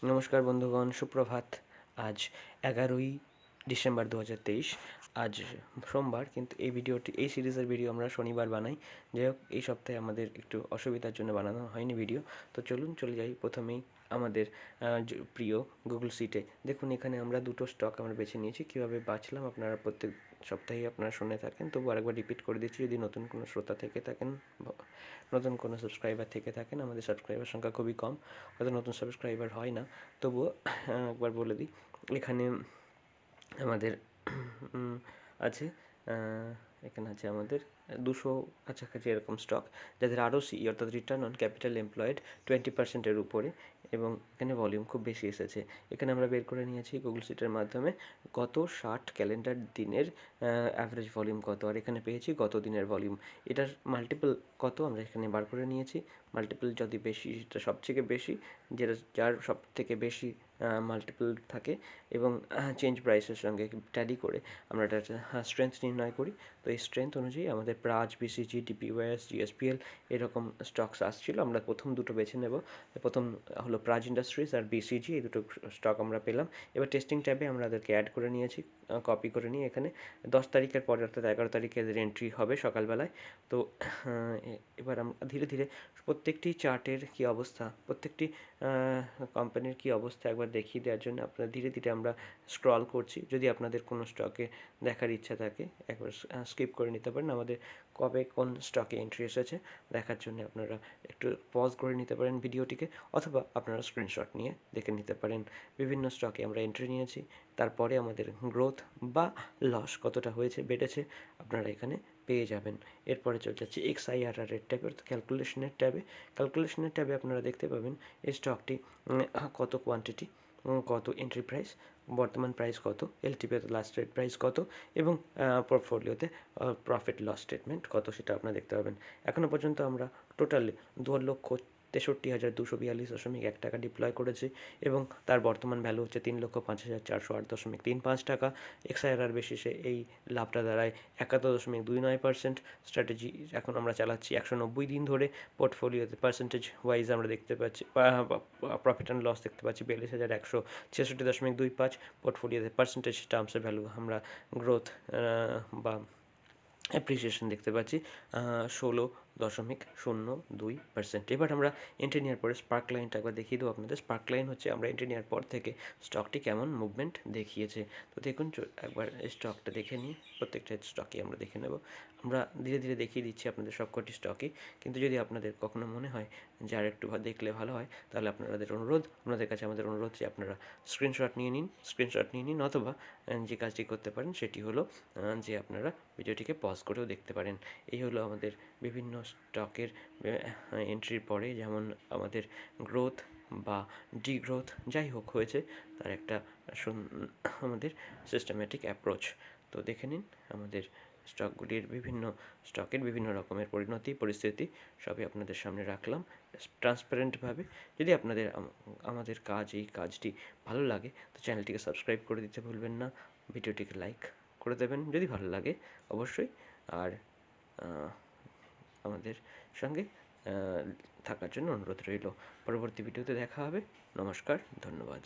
নমস্কার বন্ধুগণ, সুপ্রভাত। আজ 11ই ডিসেম্বর 2023। আজ সোমবার, কিন্তু এই সিরিজের ভিডিও আমরা শনিবার বানাই। যাই হোক, এই সপ্তাহে আমাদের একটু অসুবিধার জন্য বানানো হয়নি ভিডিও। তো চলুন চলে যাই প্রথমেই আমাদের প্রিয় গুগল সিটে। দেখুন, এখানে আমরা দুটো স্টক আমরা বেছে নিয়েছি। কীভাবে বাছলাম আপনারা প্রত্যেক সপ্তাহে আপনারা শুনে থাকেন, তবু আরেকবার রিপিট করে দিচ্ছি। যদি নতুন কোনো শ্রোতা থেকে থাকেন, নতুন কোনো সাবস্ক্রাইবার থেকে থাকেন, আমাদের সাবস্ক্রাইবার সংখ্যা খুবই কম, হয়তো নতুন সাবস্ক্রাইবার হয় না, তবুও একবার বলে দিই। এখানে আমাদের আছে এখানে আছে আমাদের 200 কাছাকাছি এরকম স্টক, যাদের ROC অর্থাৎ রিটার্ন অন ক্যাপিটাল এমপ্লয়েড 20%-এর উপরে, এবং এখানে ভলিউম খুব বেশি এসেছে। এখানে আমরা বের করে নিয়েছি গুগল সিটের মাধ্যমে গত 60 ক্যালেন্ডার দিনের অ্যাভারেজ ভলিউম কত, আর এখানে পেয়েছি গত দিনের ভলিউম। এটার মাল্টিপল কত আমরা এখানে বার করে নিয়েছি। মাল্টিপল যদি বেশি, সেটা সবথেকে বেশি, যার সব থেকে বেশি মাল্টিপল থাকে এবং চেঞ্জ প্রাইসের সঙ্গে ট্যালি করে আমরা একটা স্ট্রেংথ নির্ণয় করি। তো এই স্ট্রেংথ অনুযায়ী আমাদের প্রাজ, BCG, DPOS, GSPL এরকম স্টকস আসছিলো। আমরা প্রথম দুটো বেছে নেব। প্রথম হলো প্রাজ ইন্ডাস্ট্রিজ আর BCG, এই দুটো স্টক আমরা পেলাম। এবার টেস্টিং ট্যাবে আমরা ওদেরকে অ্যাড করে নিয়েছি, কপি করে নিয়ে এখানে 10 তারিখের পরে অর্থাৎ 11 তারিখে এদের এন্ট্রি হবে সকালবেলায়। তো এবার আমরা ধীরে ধীরে প্রত্যেকটি চার্টের কী অবস্থা, প্রত্যেকটি কোম্পানির কী অবস্থা একবার দেখিয়ে দেওয়ার জন্য আপনারা ধীরে ধীরে আমরা স্ক্রল করছি। যদি আপনাদের কোনো স্টকে দেখার ইচ্ছা থাকে, একবার স্কিপ করে নিতে পারেন। আমাদের কবে কোন স্টকে এন্ট্রি এসেছে দেখার জন্য আপনারা একটু পজ করে নিতে পারেন ভিডিওটিকে, অথবা আপনারা স্ক্রিনশট নিয়ে দেখে নিতে পারেন। বিভিন্ন স্টকে আমরা এন্ট্রি নিয়েছি, তারপরে আমাদের গ্রোথ বা লস কতটা হয়েছে, বেড়েছে, আপনারা এখানে পেয়ে যাবেন। এরপরে চলে যাচ্ছে XIRR এর ট্যাবে, ক্যালকুলেশনের ট্যাবে আপনারা দেখতে পাবেন এই স্টকটি কত কোয়ান্টিটি, কত এন্ট্রি প্রাইস, বর্তমান প্রাইস কত, LTP লাস্ট রেট প্রাইস কত, এবং পোর্টফোলিওতে প্রফিট লস স্টেটমেন্ট কত, সেটা আপনারা দেখতে পাবেন। এখনও পর্যন্ত আমরা টোটালি 2,63,242.1 টাকা ডিপ্লয় করেছি, এবং তার বর্তমান ভ্যালু হচ্ছে 3,05,408.35 টাকা। XIRR বেসিসে এই লাভটা দাঁড়ায় 71.29%। স্ট্র্যাটেজি এখন আমরা চালাচ্ছি 190 দিন ধরে। পোর্টফোলিওতে পার্সেন্টেজ ওয়াইজ আমরা দেখতে পাচ্ছি, প্রফিট অ্যান্ড লস দেখতে পাচ্ছি 42,166.25। পোর্টফোলিওতে পার্সেন্টেজ টার্মসের ভ্যালু আমরা গ্রোথ বা অ্যাপ্রিসিয়েশন দেখতে পাচ্ছি 16.02%। এবার আমরা এন্ট্রি নেওয়ার পরে স্পার্ক লাইনটা একবার দেখিয়ে দেবো আপনাদের। স্পার্ক লাইন হচ্ছে আমরা এন্ট্রি নেওয়ার পর থেকে স্টকটি কেমন মুভমেন্ট দেখিয়েছে। তো দেখুন, একবার স্টকটা দেখে নিই। প্রত্যেকটা স্টকই আমরা দেখে নেব। আমরা ধীরে ধীরে দেখিয়ে দিচ্ছি আপনাদের সবকটি স্টকই, কিন্তু যদি আপনাদের কখনো মনে হয় যে আর একটু দেখলে ভালো হয়, তাহলে আপনাদের কাছে আমাদের অনুরোধ যে আপনারা স্ক্রিনশট নিয়ে নিন, অথবা যে কাজটি করতে পারেন সেটি হলো যে আপনারা ভিডিওটিকে পজ করেও দেখতে পারেন। এই হলো আমাদের বিভিন্ন স্টকের এন্ট্রির পরে যেমন আমাদের গ্রোথ বা ডিগ্রোথ যাই হোক হয়েছে, তার একটা আমাদের সিস্টেম্যাটিক অ্যাপ্রোচ। তো দেখে নিন আমাদের স্টকের বিভিন্ন রকমের পরিস্থিতি সবই আপনাদের সামনে রাখলাম ট্রান্সপারেন্টভাবে। যদি আপনাদের আমাদের এই কাজটি ভালো লাগে, তো চ্যানেলটিকে সাবস্ক্রাইব করে দিতে ভুলবেন না। ভিডিওটিকে লাইক করে দেবেন যদি ভালো লাগে অবশ্যই, আর আমাদের সঙ্গে থাকার জন্য অনুরোধ রইল। পরবর্তী ভিডিওতে দেখা হবে। নমস্কার, ধন্যবাদ।